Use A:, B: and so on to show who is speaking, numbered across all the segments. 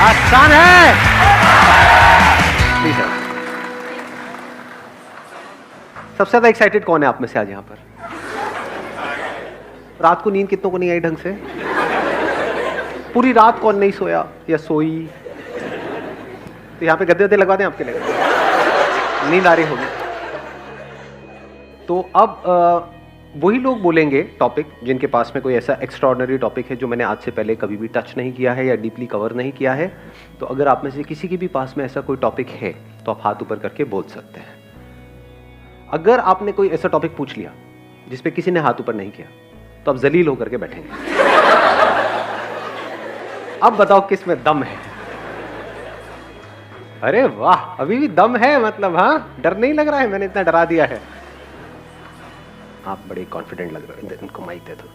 A: आसान है। प्लीज सबसे ज्यादा एक्साइटेड कौन है आप में से आज यहां पर? रात को नींद कितनों को नहीं आई ढंग से? पूरी रात कौन नहीं सोया या सोई? तो यहां पे गद्दे गद्दे लगवा दें आपके लिए, नींद आ रही होगी। तो अब वही लोग बोलेंगे टॉपिक जिनके पास में कोई ऐसा एक्स्ट्राऑर्डिनरी टॉपिक है जो मैंने आज से पहले कभी भी टच नहीं किया है या डीपली कवर नहीं किया है। तो अगर आप में से किसी के भी पास में ऐसा कोई टॉपिक है तो आप हाथ ऊपर करके बोल सकते हैं। अगर आपने कोई ऐसा टॉपिक पूछ लिया जिस पे किसी ने हाथ ऊपर नहीं किया तो आप जलील होकर के बैठेंगे। अब बताओ किस में दम है? अरे वाह, अभी भी दम है, मतलब हाँ, डर नहीं लग रहा है, मैंने इतना डरा दिया है। आप बड़े कॉन्फिडेंट लग रहे हो, इनको माइक दे दो।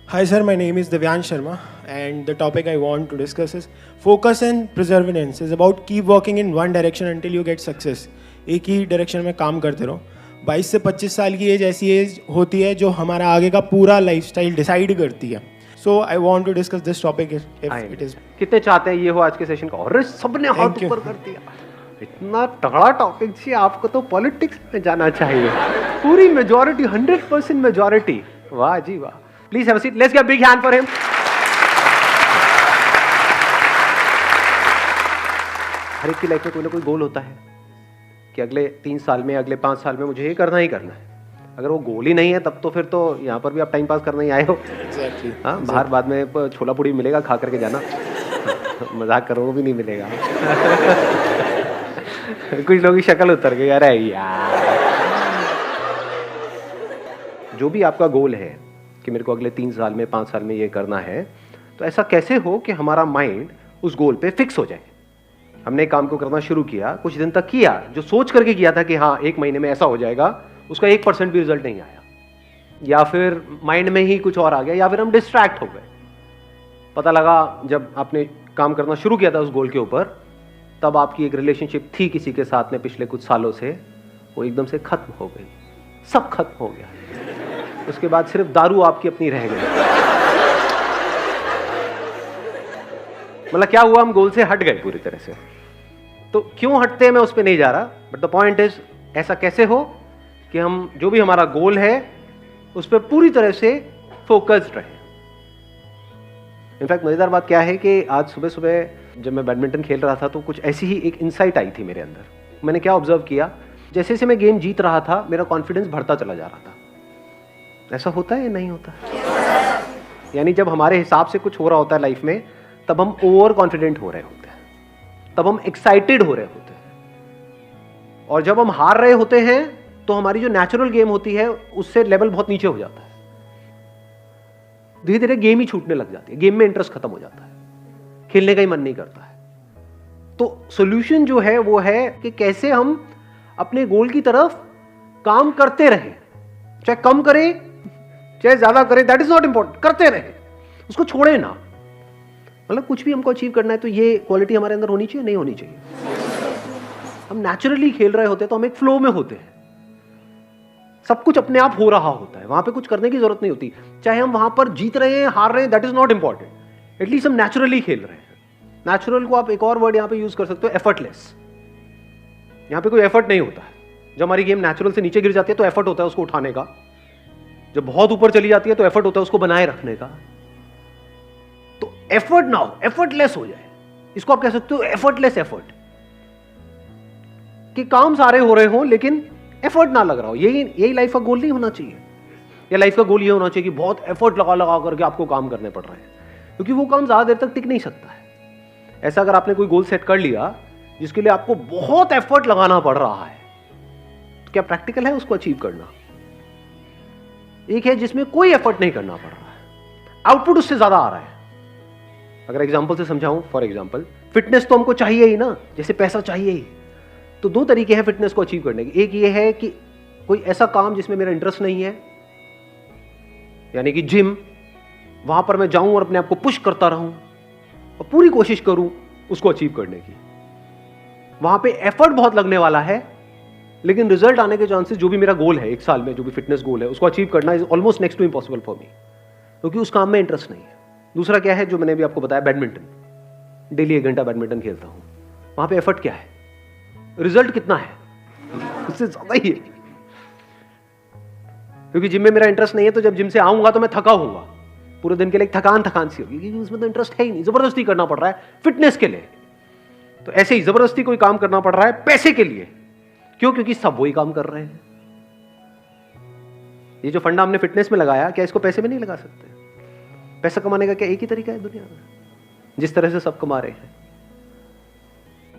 B: Hi sir, my name is Divyansh Sharma and the topic I want to discuss is focus and perseverance is about keep working in one direction until you get success. एक ही direction में काम करते रहो। 22 से 25 साल की as ऐसी as होती है जो हमारा आगे का पूरा लाइफस्टाइल डिसाइड करती है। So I want to discuss this topic if it is.
A: कितने चाहते हैं ये हो आज के सेशन का? और सबने हाथ ऊपर कर दिया। इतना तगड़ा टॉपिक जी, आपको तो पॉलिटिक्स में जाना चाहिए। पूरी मेजॉरिटी, 100% मेजॉरिटी। वाह जी वाह। Please have a seat, let's give a big hand for him. हर एक की लाइफ में कोई ना कोई गोल होता है कि अगले 3 साल में, अगले 5 साल में मुझे ये करना ही करना है। अगर वो गोल ही नहीं है तब तो फिर तो यहाँ पर भी आप टाइम पास करने ही आए हो।
B: Exactly.
A: हाँ, बाहर बाद में छोला पूड़ी मिलेगा, खा करके जाना। मजाक करो, वो भी नहीं मिलेगा। कुछ लोगों की शक्ल उतर गई, अरे यार। जो भी आपका गोल है कि मेरे को अगले 3 साल में, 5 साल में ये करना है, तो ऐसा कैसे हो कि हमारा माइंड उस गोल पे फिक्स हो जाए। हमने काम को करना शुरू किया, कुछ दिन तक किया, जो सोच करके किया था कि हाँ 1 महीने में ऐसा हो जाएगा, उसका 1% भी रिजल्ट नहीं आया, या फिर माइंड में ही कुछ और आ गया, या फिर हम डिस्ट्रैक्ट हो गए। पता लगा जब आपने काम करना शुरू किया था उस गोल के ऊपर, तब आपकी एक रिलेशनशिप थी किसी के साथ में पिछले कुछ सालों से, वो एकदम से खत्म हो गई, सब खत्म हो गया। उसके बाद सिर्फ दारू आपकी अपनी रह गई। मतलब क्या हुआ, हम गोल से हट गए पूरी तरह से। तो क्यों हटते हैं मैं उस पर नहीं जा रहा, बट द पॉइंट इज ऐसा कैसे हो कि हम जो भी हमारा गोल है उस पर पूरी तरह से फोकस्ड रहे। इनफैक्ट मजेदार बात क्या है कि आज सुबह सुबह जब मैं बैडमिंटन खेल रहा था तो कुछ ऐसी ही एक इंसाइट आई थी मेरे अंदर। मैंने क्या ऑब्जर्व किया, जैसे जैसे मैं गेम जीत रहा था मेरा कॉन्फिडेंस बढ़ता चला जा रहा था। ऐसा होता है या नहीं होता? यानी जब हमारे हिसाब से कुछ हो रहा होता है लाइफ में, तब हम ओवर कॉन्फिडेंट हो रहे होते हैं, तब हम एक्साइटेड हो रहे होते हैं। और जब हम हार रहे होते हैं तो हमारी जो नेचुरल गेम होती है उससे लेवल बहुत नीचे हो जाता है। धीरे धीरे गेम ही छूटने लग जाती है, गेम में इंटरेस्ट खत्म हो जाता है, खेलने का ही मन नहीं करता है। तो सॉल्यूशन जो है वो है कि कैसे हम अपने गोल की तरफ काम करते रहें, चाहे कम करें चाहे ज्यादा करें, दैट इज नॉट इंपॉर्टेंट, करते रहें, उसको छोड़े ना। मतलब कुछ भी हमको अचीव करना है तो ये क्वालिटी हमारे अंदर होनी चाहिए, नहीं होनी चाहिए। हम नेचुरली खेल रहे होते हैं तो हम एक फ्लो में होते हैं, सब कुछ अपने आप हो रहा होता है, वहां पे कुछ करने की जरूरत नहीं होती। चाहे हम वहां पर जीत रहे हैं, हार रहे हैं, that is not important, at least हम नेचुरली खेल रहे हैं। नेचुरल को आप एक और वर्ड यहां पे यूज कर सकते हो, एफर्टलेस। यहां पे कोई एफर्ट नहीं होता है। जब हमारी गेम नेचुरल से नीचे गिर जाती है तो एफर्ट होता है उसको उठाने का, जब बहुत ऊपर चली जाती है तो एफर्ट होता है उसको बनाए रखने का। तो एफर्ट ना हो, एफर्टलेस हो जाए, इसको आप कह सकते हो एफर्टलेस एफर्ट, कि काम सारे हो रहे हो लेकिन एफर्ट ना लग रहा हो। यही लाइफ का गोल नहीं होना चाहिए। या लाइफ का गोल ये होना चाहिए कि बहुत एफर्ट लगा लगा करके आपको काम करने पड़ रहे हैं, क्योंकि वो काम ज्यादा देर तक टिक नहीं सकता है। ऐसा अगर आपने कोई गोल सेट कर लिया जिसके लिए आपको बहुत एफर्ट लगाना पड़ रहा है, तो क्या प्रैक्टिकल है उसको अचीव करना? एक है जिसमें कोई एफर्ट नहीं करना पड़ रहा है, आउटपुट उससे ज्यादा आ रहा है। अगर एग्जांपल से समझाऊं, फॉर एग्जांपल फिटनेस तो हमको चाहिए ही ना, जैसे पैसा चाहिए ही। तो 2 तरीके हैं फिटनेस को अचीव करने के। एक ये है कि कोई ऐसा काम जिसमें मेरा इंटरेस्ट नहीं है, यानी कि जिम, वहां पर मैं जाऊं और अपने आप को पुश करता रहूं और पूरी कोशिश करूं उसको अचीव करने की। वहां पे एफर्ट बहुत लगने वाला है लेकिन रिजल्ट आने के चांसेस, जो भी मेरा गोल है 1 साल में, जो भी फिटनेस गोल है, उसको अचीव करना is almost next to impossible for me, क्योंकि उस काम में इंटरेस्ट नहीं है। दूसरा क्या है, जो मैंने भी आपको बताया, बैडमिंटन। डेली 1 घंटा बैडमिंटन खेलता हूँ। वहां पे एफर्ट क्या है, रिजल्ट कितना है, उससे ज्यादा ही है। क्योंकि जिम में मेरा इंटरेस्ट नहीं है, तो जब जिम से आऊंगा तो मैं थका होऊंगा, पूरे दिन के लिए थकान सी होगी, क्योंकि उसमें तो इंटरेस्ट है ही नहीं, जबरदस्ती करना पड़ रहा है फिटनेस के लिए। तो ऐसे ही जबरदस्ती कोई काम करना पड़ रहा है पैसे के लिए। क्यों? क्योंकि सब वही काम कर रहे हैं। ये जो फंडा हमने फिटनेस में लगाया, क्या इसको पैसे में नहीं लगा सकते? पैसा कमाने का क्या एक ही तरीका है दुनिया में, जिस तरह से सब कमा रहे हैं?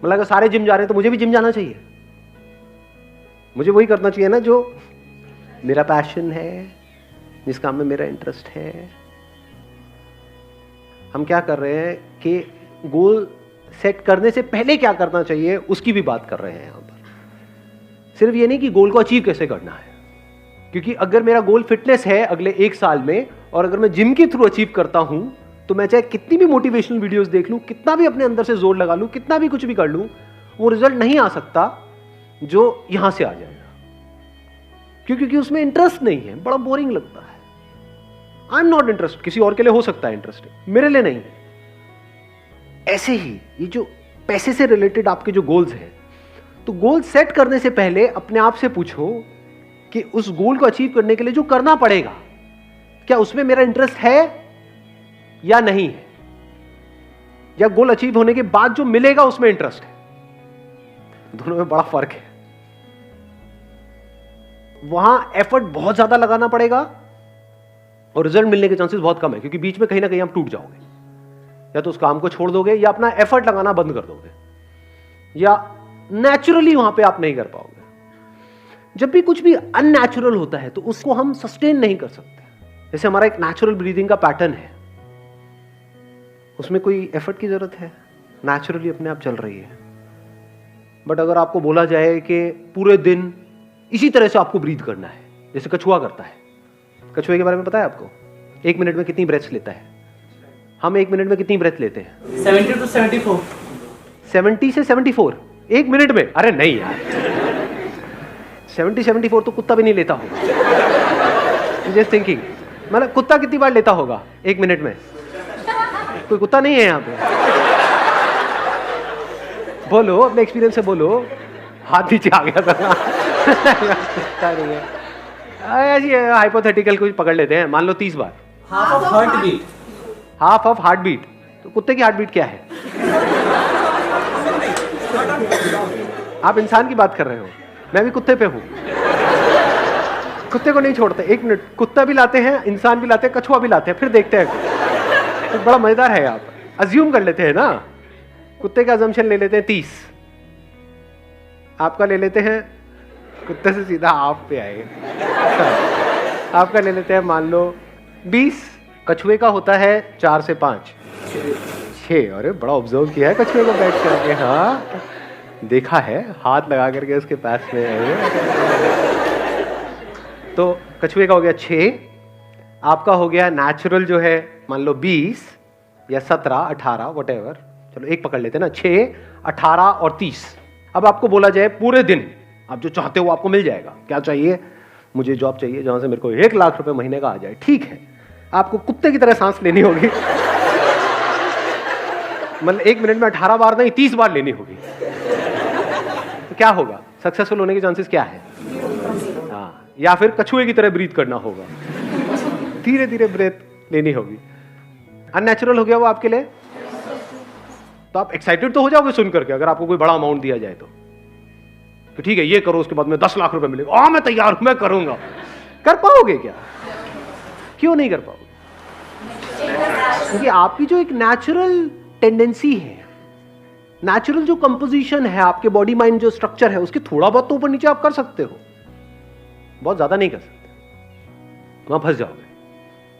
A: मतलब अगर सारे जिम जा रहे हैं तो मुझे भी जिम जाना चाहिए। मुझे वही करना चाहिए ना जो मेरा पैशन है, जिस काम में मेरा इंटरेस्ट है। हम क्या कर रहे हैं कि गोल सेट करने से पहले क्या करना चाहिए उसकी भी बात कर रहे हैं यहां पर। सिर्फ ये नहीं कि गोल को अचीव कैसे करना है, क्योंकि अगर मेरा गोल फिटनेस है अगले 1 साल में, और अगर मैं जिम के थ्रू अचीव करता हूं, तो मैं चाहे कितनी भी मोटिवेशनल वीडियोस देख लूं, कितना भी अपने अंदर से जोर लगा लूं, कितना भी कुछ भी कर लूं, वो रिजल्ट नहीं आ सकता जो यहां से आ जाएगा। क्योंकि उसमें इंटरेस्ट नहीं है, बड़ा बोरिंग लगता है। I am not interested. किसी और के लिए हो सकता है इंटरेस्टिंग, मेरे लिए नहीं। ऐसे ही ये जो पैसे से रिलेटेड आपके जो गोल्स हैं, तो गोल सेट करने से पहले अपने आप से पूछो कि उस गोल को अचीव करने के लिए जो करना पड़ेगा, क्या उसमें मेरा इंटरेस्ट है या नहीं है, या गोल अचीव होने के बाद जो मिलेगा उसमें इंटरेस्ट है। दोनों में बड़ा फर्क है। वहां एफर्ट बहुत ज्यादा लगाना पड़ेगा और रिजल्ट मिलने के चांसेस बहुत कम है, क्योंकि बीच में कहीं ना कहीं आप टूट जाओगे, या तो उस काम को छोड़ दोगे, या अपना एफर्ट लगाना बंद कर दोगे, या नेचुरली वहां पे आप नहीं कर पाओगे। जब भी कुछ भी अननेचुरल होता है तो उसको हम सस्टेन नहीं कर सकते। जैसे हमारा एक नेचुरल ब्रीदिंग का पैटर्न है, उसमें कोई एफर्ट की जरूरत है, नेचुरली अपने आप चल रही है। बट अगर आपको बोला जाए कि पूरे दिन इसी तरह से आपको ब्रीथ करना है, जैसे कछुआ करता है। कछुए के बारे में पता है आपको? 1 मिनट में कितनी ब्रेथ्स लेता है? हम 1 मिनट में कितनी ब्रेथ लेते हैं?
C: 70 to 74।
A: 70 से 74 1 मिनट में? अरे नहीं यार, 70-74 तो कुत्ता भी नहीं लेता होगा। जस्ट थिंकिंग, मतलब कुत्ता कितनी बार लेता होगा 1 मिनट में? कोई कुत्ता नहीं है यहाँ पे? बोलो, अपने एक्सपीरियंस से बोलो। हाथ नीचे आ गया था। कुत्ता नहीं है, ऐसी हाइपोथेटिकल कुछ पकड़ लेते हैं। मान लो 30 बार।
C: Half of heart beat.
A: Half of heart beat. तो कुत्ते की हार्ट बीट क्या है? आप इंसान की बात कर रहे हो, मैं भी कुत्ते पे हूं। कुत्ते को नहीं छोड़ते 1 मिनट। कुत्ता भी लाते हैं, इंसान भी लाते हैं, कछुआ भी लाते हैं, फिर देखते हैं। तो बड़ा मजेदार है। आप अज्यूम कर लेते हैं ना, कुत्ते का अजम्पशन ले लेते हैं 30, आपका ले लेते हैं, कुत्ते से सीधा आप पे आएगा, आपका ले लेते हैं मान लो 20, कछुए का होता है 4 से 5, 6। अरे बड़ा ऑब्जर्व किया है कछुए को बैठ करके। हाँ, देखा है, हाथ लगा करके उसके पास में। तो कछुए का हो गया 6, आपका हो गया नेचुरल जो है मान लो 20 या 17, 18 व्हाटएवर, चलो एक पकड़ लेते हैं ना, 6, 18 और 30। अब आपको बोला जाए पूरे दिन आप जो चाहते हो आपको मिल जाएगा। क्या चाहिए? मुझे जॉब चाहिए जहां से मेरे को 1 लाख रुपए महीने का आ जाए। ठीक है, आपको कुत्ते की तरह सांस लेनी होगी। मतलब 1 मिनट में 18 बार नहीं 30 बार लेनी होगी। तो क्या होगा? सक्सेसफुल होने के चांसेस क्या है? हाँ, या फिर कछुए की तरह ब्रीथ करना होगा, धीरे धीरे ब्रेथ लेनी होगी। अननेचुरल हो गया वो आपके लिए। तो आप एक्साइटेड तो हो जाओगे सुन करके, अगर आपको कोई बड़ा अमाउंट दिया जाए तो ठीक है ये करो, उसके बाद में 10 लाख रुपए मिलेगा, हाँ मैं तैयार हूं, मैं करूंगा। कर पाओगे क्या? क्यों नहीं कर पाओगे? क्योंकि आपकी जो एक नेचुरल टेंडेंसी है, नेचुरल जो कंपोजिशन है, आपके बॉडी माइंड जो स्ट्रक्चर है, उसके थोड़ा बहुत तो ऊपर नीचे आप कर सकते हो, बहुत ज्यादा नहीं कर सकते, वहां फंस जाओगे।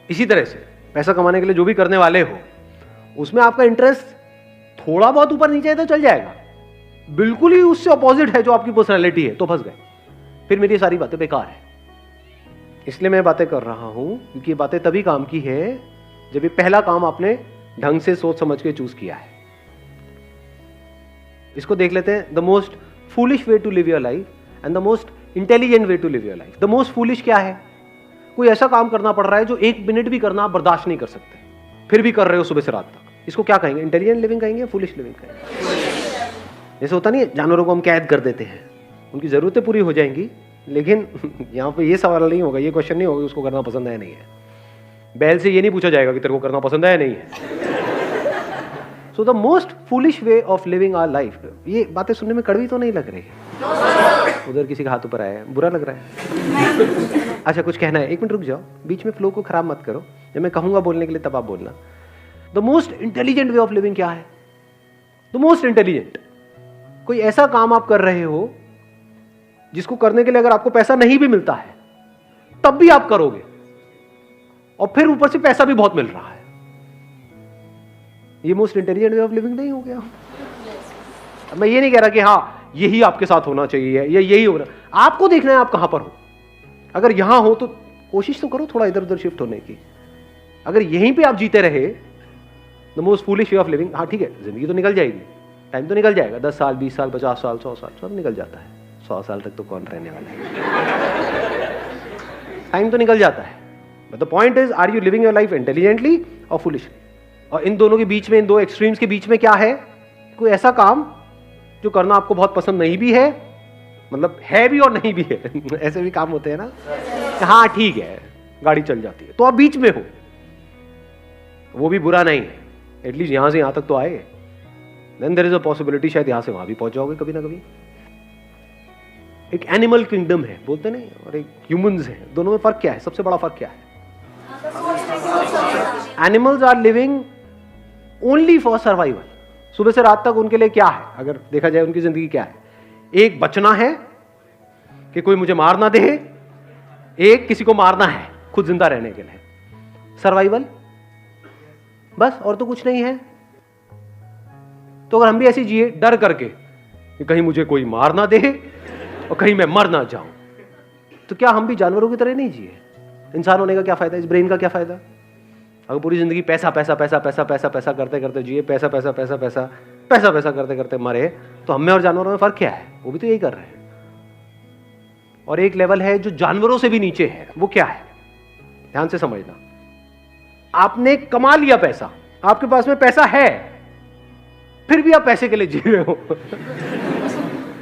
A: इसी तरह से पैसा कमाने के लिए जो भी करने वाले हो, उसमें आपका इंटरेस्ट थोड़ा बहुत ऊपर नीचे है तो चल जाएगा, बिल्कुल ही उससे अपोजिट है जो आपकी पर्सनैलिटी है तो फंस गए, फिर मेरी सारी बातें बेकार है। इसलिए मैं बातें कर रहा हूं क्योंकि ये बातें तभी काम की है जब ये पहला काम आपने ढंग से सोच समझ के चूज किया है। इसको देख लेते हैं, the most foolish way to live your life and the most intelligent way to live your life. The most foolish क्या है? कोई ऐसा काम करना पड़ रहा है जो 1 मिनट भी करना आप बर्दाश्त नहीं कर सकते, फिर भी कर रहे हो सुबह से रात तक। इसको क्या कहेंगे? इंटेलिजेंट लिविंग कहेंगे या फूलिश लिविंग कहेंगे? जैसे होता नहीं है, जानवरों को हम कैद कर देते हैं, उनकी जरूरतें पूरी हो जाएंगी, लेकिन यहाँ पे ये सवाल नहीं होगा, ये क्वेश्चन नहीं होगा उसको करना पसंद है नहीं है। बैल से ये नहीं पूछा जाएगा कि तेरे को करना पसंद है नहीं है। So the most foolish way of living our life. ये बातें सुनने में कड़वी तो नहीं लग रही है? उधर किसी का हाथ ऊपर आया है, बुरा लग रहा है? अच्छा, कुछ कहना है? 1 मिनट रुक जाओ, बीच में फ्लो को खराब मत करो। जब मैं कहूंगा बोलने के लिए तब आप बोलना। The most intelligent way of living क्या है? द मोस्ट इंटेलिजेंट, कोई ऐसा काम आप कर रहे हो जिसको करने के लिए अगर आपको पैसा नहीं भी मिलता है तब भी आप करोगे, और फिर ऊपर से पैसा भी बहुत मिल रहा है। ये most intelligent way of living नहीं हो गया? मैं ये नहीं कह रहा कि हाँ यही आपके साथ होना चाहिए या यही हो रहा। आपको देखना है आप कहां पर हो। अगर यहां हो तो कोशिश तो करो थोड़ा इधर उधर शिफ्ट होने की। अगर यहीं पे आप जीते रहे, the most foolish way of living, हाँ ठीक है, जिंदगी तो निकल जाएगी, टाइम तो निकल जाएगा, 10 साल 20 साल 50 साल 100 साल सब निकल जाता है। 100 साल तक तो कौन रहने वाला है? टाइम तो निकल जाता है, but the point is, are you living your life intelligently और फुलिशली? और इन दोनों के बीच में, इन दो एक्सट्रीम्स के बीच में क्या है? कोई ऐसा काम जो करना आपको बहुत पसंद नहीं भी है, मतलब है भी और नहीं भी है। ऐसे भी काम होते हैं ना, हाँ ठीक है गाड़ी चल जाती है, तो आप बीच में हो, वो भी बुरा नहीं है, एटलीस्ट यहां से यहां तक तो आए। Then there is a possibility शायद यहां से वहां भी पहुंच जाओगे कभी ना कभी। एक एनिमल किंगडम है बोलते नहीं, और एक ह्यूमंस है, दोनों में फर्क क्या है? सबसे बड़ा फर्क क्या है? Animals are living only for survival. सुबह से रात तक उनके लिए क्या है? अगर देखा जाए उनकी जिंदगी क्या है? एक बचना है कि कोई मुझे मार ना दे, एक किसी को मारना है खुद जिंदा रहने के लिए। सर्वाइवल बस, और तो कुछ नहीं है। तो अगर हम भी ऐसी जिए डर करके कि कहीं मुझे कोई मार ना दे और कहीं मैं मर ना जाऊं, तो क्या हम भी जानवरों की तरह नहीं जिए? इंसान होने का क्या फायदा? इस ब्रेन का क्या फायदा? अगर पूरी जिंदगी पैसा पैसा पैसा पैसा पैसा पैसा करते करते जिए, पैसा पैसा पैसा पैसा पैसा पैसा करते करते मरे, तो हमें और जानवरों में फर्क क्या है? वो भी तो यही कर रहे हैं। और एक लेवल है जो जानवरों से भी नीचे है, वो क्या है? ध्यान से समझना। आपने कमा लिया पैसा, आपके पास में पैसा है, फिर भी आप पैसे के लिए जी रहे हो।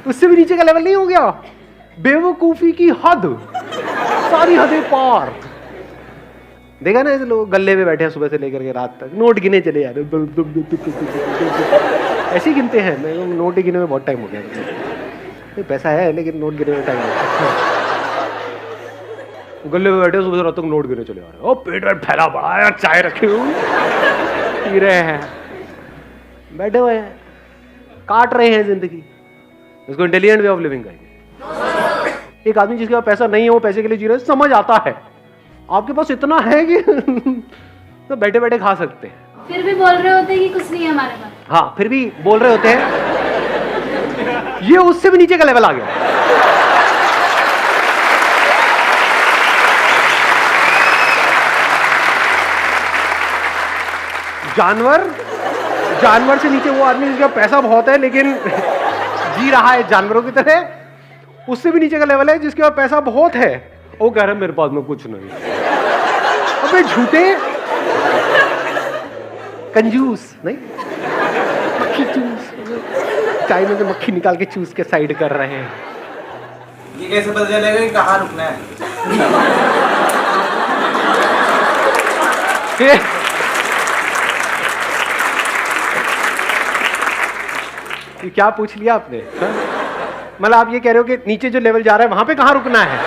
A: उससे भी नीचे का लेवल नहीं हो गया? बेवकूफी की हद, सारी हदें पार। देखा ना ऐसे लोग गल्ले में बैठे हैं सुबह से लेकर के रात तक, नोट गिने चले जा रहे, ऐसे ही गिनते हैं। मैं नोट ही गिने में बहुत टाइम हो गया। पैसा है लेकिन नोट गिने में टाइम हो गया। गल्ले में बैठे सुबह से रात तक नोट गिने चले आ रहे हैं। ओ पेट वेट फैला पड़ा है, चाय रखे हुए पी रहे हैं, बैठे हुए हैं, काट रहे हैं जिंदगी। इसको इंटेलिजेंट वे ऑफ लिविंग कहेंगे। एक आदमी जिसके पास पैसा नहीं है वो पैसे के लिए जी रहे हैं, समझ आता है। आपके पास इतना है कि तो बैठे बैठे खा सकते हैं,
D: फिर भी बोल रहे होते हैं कि कुछ नहीं है हमारे पास।
A: हाँ, फिर भी बोल रहे होते हैं। ये उससे भी नीचे का लेवल आ गया। जानवर से नीचे वो आदमी जिसका पैसा बहुत है लेकिन जी रहा है जानवरों की तरह। उससे भी नीचे का लेवल है जिसके पास पैसा बहुत है, वो कह रहा है मेरे पास में कुछ नहीं। अबे झूठे कंजूस नहीं, मक्खी चूस, चाय में से मक्खी निकाल के चूस के साइड कर रहे हैं।
C: ये कैसे पता चलेगा कि कहाँ रुकना है?
A: ये क्या पूछ लिया आपने? मतलब आप ये कह रहे हो कि नीचे जो लेवल जा रहा है वहां पे कहाँ रुकना है?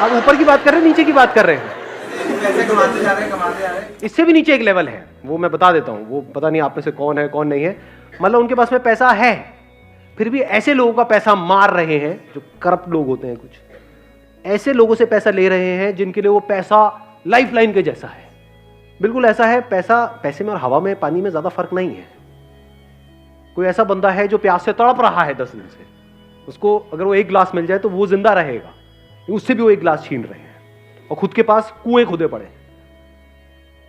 A: आप ऊपर की बात कर रहे हैं, नीचे की बात कर रहे हैं?
C: पैसे कमाते जा रहे हैं, कमाते जा रहे हैं।
A: इससे भी नीचे एक लेवल है, वो मैं बता देता हूँ। वो पता नहीं आप में से कौन है कौन नहीं है। मतलब उनके पास में पैसा है, फिर भी ऐसे लोगों का पैसा मार रहे हैं जो करप्ट लोग होते हैं। कुछ ऐसे लोगों से पैसा ले रहे हैं जिनके लिए वो पैसा लाइफ लाइन के जैसा है। बिल्कुल ऐसा है, पैसे में और हवा में, पानी में ज्यादा फर्क नहीं है। कोई ऐसा बंदा है जो प्यास से तड़प रहा है 10 दिन से, उसको अगर वो 1 गिलास मिल जाए तो वो जिंदा रहेगा, उससे भी वो 1 गिलास छीन रहे हैं और खुद के पास कुएं खुदे पड़े।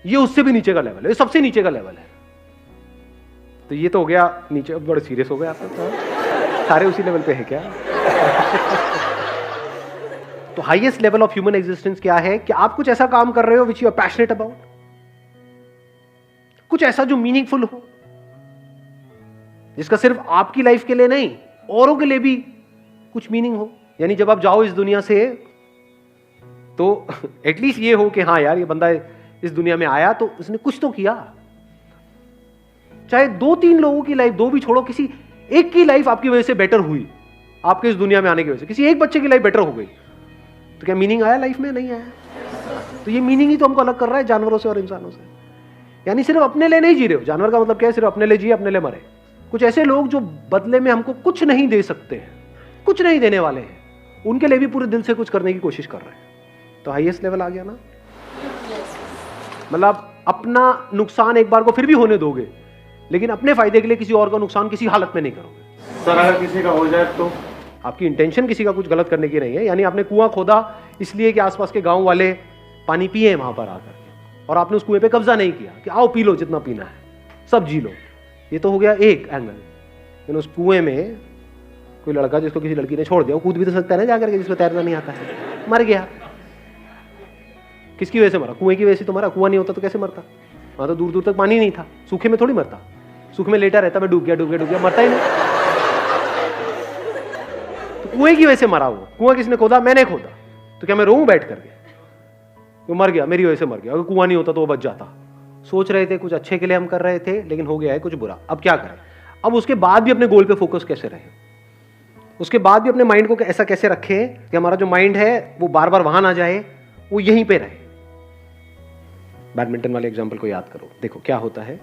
A: ये उससे भी नीचे का लेवल है, ये सबसे नीचे का लेवल है। तो ये तो हो गया नीचे, बड़े सीरियस हो गया आपका। सारे उसी लेवल पे है क्या? तो highest level of human existence क्या है कि आप कुछ ऐसा काम कर रहे हो which you are passionate about, कुछ ऐसा जो मीनिंगफुल हो, जिसका सिर्फ आपकी लाइफ के लिए नहीं औरों के लिए भी कुछ मीनिंग हो। यानी जब आप जाओ इस दुनिया से तो एटलीस्ट ये हो कि हाँ यार ये बंदा इस दुनिया में आया तो उसने कुछ तो किया। चाहे 2-3 लोगों की लाइफ, 2 भी छोड़ो, किसी एक की लाइफ आपकी वजह से बेटर हुई, आपके इस दुनिया में आने की वजह से किसी एक बच्चे की लाइफ बेटर हो गई, तो क्या मीनिंग आया लाइफ में? नहीं आया। तो ये मीनिंग ही तो हमको अलग कर रहा है जानवरों से और इंसानों से। यानी सिर्फ अपने लिए नहीं जी रहे हो। जानवर का मतलब क्या है? सिर्फ अपने लिए जिए, अपने लिए मरे। कुछ ऐसे लोग जो बदले में हमको कुछ नहीं दे सकते हैं, कुछ नहीं देने वाले हैं, उनके लिए भी पूरे दिल से कुछ करने की कोशिश कर रहे हैं। तो हाईएस्ट लेवल आ गया ना। मतलब अपना नुकसान एक बार को फिर भी होने दोगे, लेकिन अपने फायदे के लिए किसी और का नुकसान किसी हालत में नहीं करोगे।
C: सर अगर किसी का हो जाए तो?
A: आपकी इंटेंशन किसी का कुछ गलत करने की नहीं है। यानी आपने कुआं खोदा इसलिए कि आसपास के गांव वाले पानी पिए वहां पर आकर के, और आपने उस कुएं पे कब्जा नहीं किया कि आओ पी लो जितना पीना है, सब जी लो। ये तो हो गया एक एंगल। लेकिन उस कुएं में कोई लड़का जिसको किसी लड़की ने छोड़ दिया, वो कूद भी तो सकता है ना जाकर के, जिसको तैरना नहीं आता है, मर गया। किसकी वजह से मरा? कुएं की वजह से तो मरा। कुआं नहीं होता तो कैसे मरता? वहां तो दूर दूर तक पानी नहीं था। सूखे में थोड़ी मरता, सूखे में लेटा रहता, मैं डूब गया डूब गया डूब गया, मरता ही नहीं। तो कुएं की वजह से मरा वो। कुआं किसने खोदा? मैंने खोदा। तो क्या मैं रोऊं बैठ करके? वो मर गया, मेरी वजह से मर गया। अगर कुआं नहीं होता तो वो बच जाता। सोच रहे थे कुछ अच्छे के लिए हम कर रहे थे, लेकिन हो गया है कुछ बुरा। अब क्या करें? अब उसके बाद भी अपने गोल पे फोकस कैसे रहे? उसके बाद भी अपने माइंड को ऐसा कैसे रखें कि हमारा जो माइंड है वो बार बार वहां ना जाए, वो यहीं पे रहे। बैडमिंटन वाले एग्जाम्पल को याद करो। देखो क्या होता है,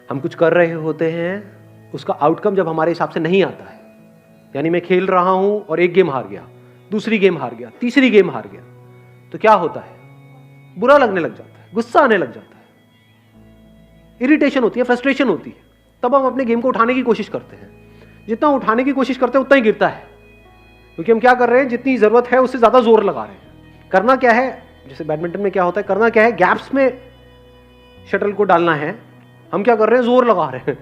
A: हम कुछ कर रहे होते हैं, उसका आउटकम जब हमारे हिसाब से नहीं आता है, यानी मैं खेल रहा हूं और एक गेम हार गया, दूसरी गेम हार गया, तीसरी गेम हार गया, तो क्या होता है? बुरा लगने लग जाता है, गुस्सा आने लग जाता है, इरिटेशन होती है, फ्रस्ट्रेशन होती है। तब हम अपने गेम को उठाने की कोशिश करते हैं। जितना उठाने की कोशिश करते हैं उतना ही गिरता है, क्योंकि हम क्या कर रहे हैं, जितनी जरूरत है उससे ज्यादा जोर लगा रहे हैं। करना क्या है, जैसे बैडमिंटन में क्या होता है, करना क्या है, गैप्स में शटल को डालना है। हम क्या कर रहे हैं, जोर लगा रहे हैं।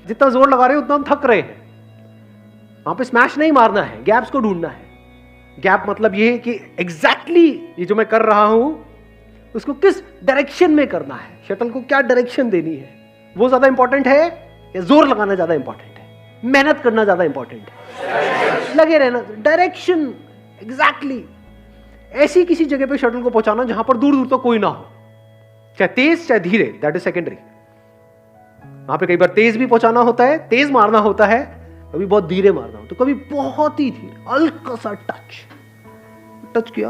A: जितना जोर लगा रहे हैं उतना हम थक रहे हैं। वहां पे स्मैश नहीं मारना है, गैप्स को ढूंढना है। गैप मतलब ये है कि एग्जैक्टली ये जो मैं कर रहा हूं उसको किस डायरेक्शन में करना है, शटल को क्या डायरेक्शन देनी है, वो ज्यादा इंपॉर्टेंट है या जोर लगाना ज्यादा इंपॉर्टेंट है, मेहनत करना ज्यादा इंपॉर्टेंट है, लगे रहना, डायरेक्शन एग्जैक्टली ऐसी किसी जगह पे शटल को पहुंचाना जहां पर दूर दूर तक कोई ना हो, चाहे तेज चाहे धीरे, दैट इज सेकेंडरी। वहां पे कई बार तेज भी पहुंचाना होता है, तेज मारना होता है, कभी बहुत धीरे मारना हो, तो कभी बहुत ही धीरे, हल्का सा टच किया,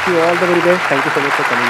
A: all the very best. Thank you so much for coming.